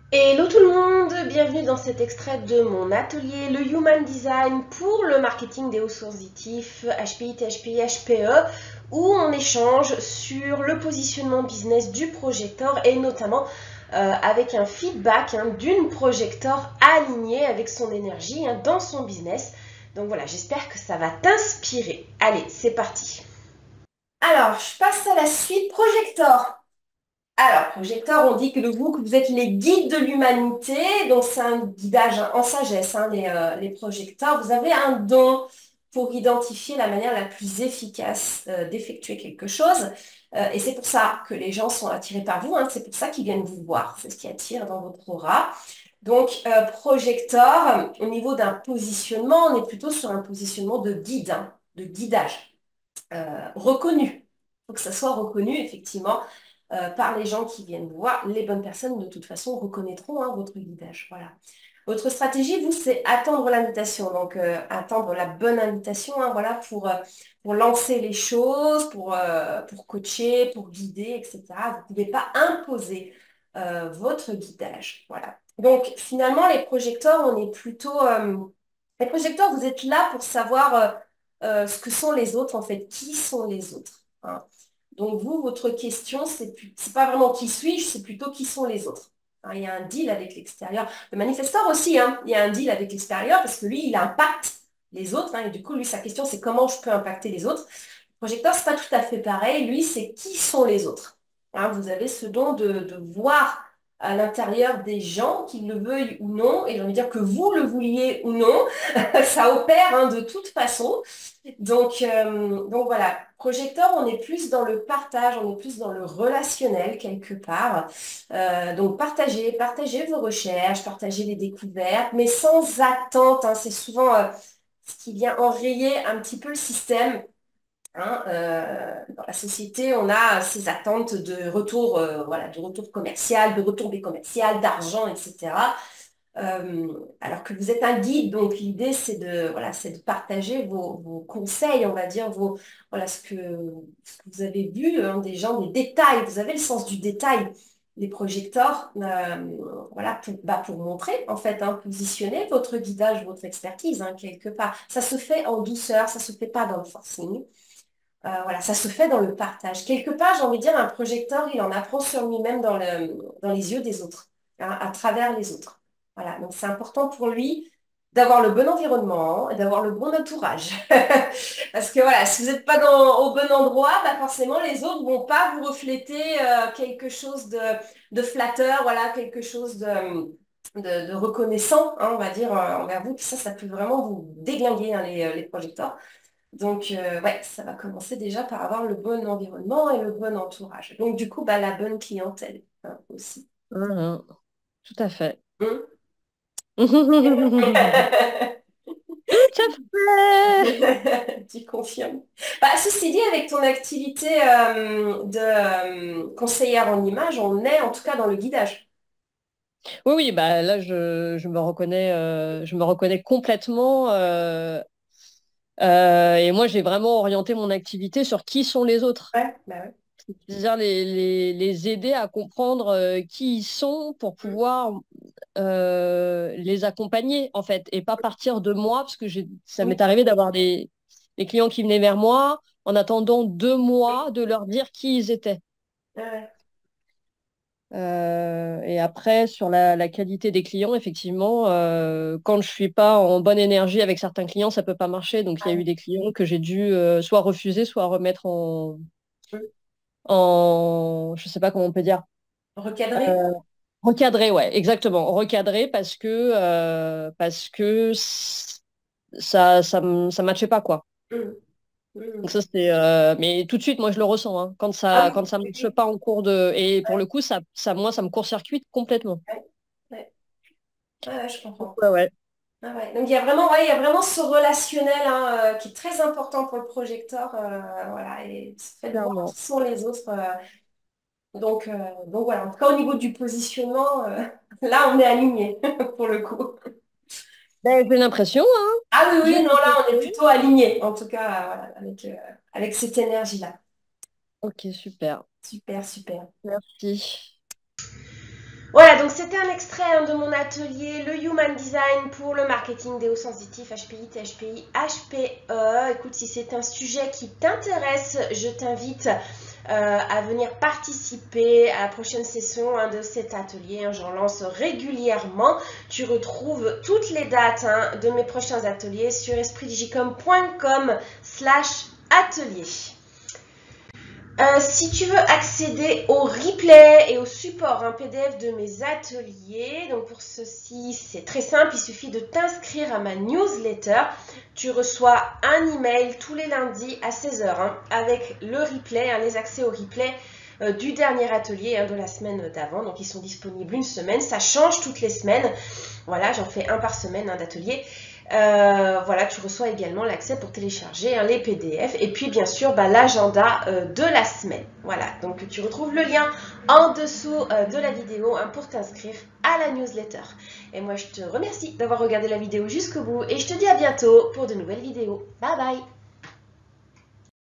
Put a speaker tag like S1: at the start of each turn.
S1: Hello tout le monde, bienvenue dans cet extrait de mon atelier, le Human Design pour le marketing des hauts sensitifs, HPI, THPI, HPE, où on échange sur le positionnement business du projecteur et notamment avec un feedback d'une projecteur alignée avec son énergie dans son business. Donc voilà, j'espère que ça va t'inspirer. Allez, c'est parti. Alors, je passe à la suite, projecteur. Alors, projecteur, on dit que vous êtes les guides de l'humanité, donc c'est un guidage en sagesse, les projecteurs. Vous avez un don pour identifier la manière la plus efficace d'effectuer quelque chose. Et c'est pour ça que les gens sont attirés par vous, c'est pour ça qu'ils viennent vous voir, c'est ce qui attire dans votre aura. Donc, projecteur, au niveau d'un positionnement, on est plutôt sur un positionnement de guide, de guidage reconnu. Il faut que ça soit reconnu, effectivement, par les gens qui viennent vous voir. Les bonnes personnes, de toute façon, reconnaîtront votre guidage. Voilà. Votre stratégie, vous, c'est attendre l'invitation. Donc, attendre la bonne invitation, voilà, pour lancer les choses, pour coacher, pour guider, etc. Vous ne pouvez pas imposer votre guidage. Voilà. Donc, finalement, les projecteurs, on est plutôt... les projecteurs, vous êtes là pour savoir ce que sont les autres, en fait. Qui sont les autres, hein. Donc, vous, votre question, c'est pas vraiment qui suis-je, c'est plutôt qui sont les autres. Il y a un deal avec l'extérieur. Le manifesteur aussi, il y a un deal avec l'extérieur parce que lui, il impacte les autres, et du coup, lui, sa question, c'est comment je peux impacter les autres. Le projecteur, c'est pas tout à fait pareil. Lui, c'est qui sont les autres. Vous avez ce don de voir à l'intérieur des gens, qu'ils le veuillent ou non, et j'ai envie de dire que vous le vouliez ou non, ça opère de toute façon. Donc voilà, projecteur, on est plus dans le partage, on est plus dans le relationnel quelque part. Donc partagez vos recherches, partagez les découvertes, mais sans attente, c'est souvent ce qui vient enrayer un petit peu le système. Dans la société, on a ces attentes de retour, voilà, de retour commercial, de retombées commerciales, d'argent, etc. Alors que vous êtes un guide, donc l'idée c'est de partager vos conseils, on va dire, voilà, ce que vous avez vu des gens, des détails. Vous avez le sens du détail, les projecteurs, voilà, pour montrer, en fait, positionner votre guidage, votre expertise, quelque part. Ça se fait en douceur, ça se fait pas dans le forcing. Voilà, ça se fait dans le partage. Quelque part, j'ai envie de dire, un projecteur, il en apprend sur lui-même dans les yeux des autres, à travers les autres. Voilà, donc c'est important pour lui d'avoir le bon environnement et d'avoir le bon entourage. Parce que voilà, si vous n'êtes pas au bon endroit, forcément, les autres vont pas vous refléter quelque chose de flatteur, voilà, quelque chose de reconnaissant, on va dire, envers vous. Puis ça peut vraiment vous déglinguer, les projecteurs. Donc, ouais, ça va commencer déjà par avoir le bon environnement et le bon entourage. Donc, du coup, la bonne clientèle aussi.
S2: Mhm, tout à fait.
S1: Hmm.
S2: Tout à fait.
S1: Tu confirmes. Ceci dit, avec ton activité de conseillère en image, on est en tout cas dans le guidage.
S2: Oui, oui, bah là je me reconnais complètement. Et moi, j'ai vraiment orienté mon activité sur qui sont les autres.
S1: Ouais, bah ouais.
S2: C'est-à-dire les aider à comprendre qui ils sont pour pouvoir les accompagner, en fait, et pas partir de moi, parce que ça
S1: Oui.
S2: m'est arrivé d'avoir des clients qui venaient vers moi en attendant 2 mois de leur dire qui ils étaient.
S1: Ouais,
S2: Et après, sur la qualité des clients, effectivement, quand je suis pas en bonne énergie avec certains clients, ça peut pas marcher. Donc, il y a eu
S1: ouais.
S2: des clients que j'ai dû soit refuser, soit remettre
S1: Hmm.
S2: je sais pas comment on peut dire,
S1: Recadrer.
S2: recadrer, ouais, exactement, recadrer parce que ça matchait pas, quoi.
S1: Hmm. Hmm.
S2: Donc ça, mais tout de suite, moi, je le ressens, hein,
S1: Ah
S2: quand
S1: oui,
S2: ça
S1: oui,
S2: marche
S1: oui.
S2: pas en cours et pour le coup, moi, ça me court-circuite complètement.
S1: Ouais, ouais. Ouais, je comprends.
S2: Ouais, ouais.
S1: Ah ouais. Donc il y a vraiment, ouais, il y a vraiment ce relationnel qui est très important pour le projecteur, voilà, et ça fait de voir
S2: Clairement.
S1: qui sont les autres. Donc voilà, en tout cas au niveau du positionnement, là on est aligné pour le coup.
S2: Ben, j'ai l'impression, hein.
S1: Ah oui,
S2: J'ai
S1: oui, non, là on est
S2: l'impression.
S1: plutôt aligné, en tout cas, voilà, avec cette énergie-là.
S2: Ok, super.
S1: Super, super.
S2: Merci.
S1: Voilà, donc c'était un extrait de mon atelier, le Human Design pour le marketing des hauts sensitifs, HPI, THPI, HPE. Écoute, si c'est un sujet qui t'intéresse, je t'invite à venir participer à la prochaine session de cet atelier. J'en lance régulièrement. Tu retrouves toutes les dates de mes prochains ateliers sur espritdigicom.com/atelier. Si tu veux accéder au replay et au support PDF de mes ateliers, donc pour ceci c'est très simple, il suffit de t'inscrire à ma newsletter. Tu reçois un email tous les lundis à 16 h avec le replay, les accès au replay du dernier atelier de la semaine d'avant. Donc ils sont disponibles une semaine, ça change toutes les semaines. Voilà, j'en fais un par semaine d'atelier. Voilà, tu reçois également l'accès pour télécharger les PDF et puis bien sûr l'agenda de la semaine. Voilà, donc tu retrouves le lien en dessous de la vidéo pour t'inscrire à la newsletter. Et moi je te remercie d'avoir regardé la vidéo jusqu'au bout et je te dis à bientôt pour de nouvelles vidéos. Bye bye!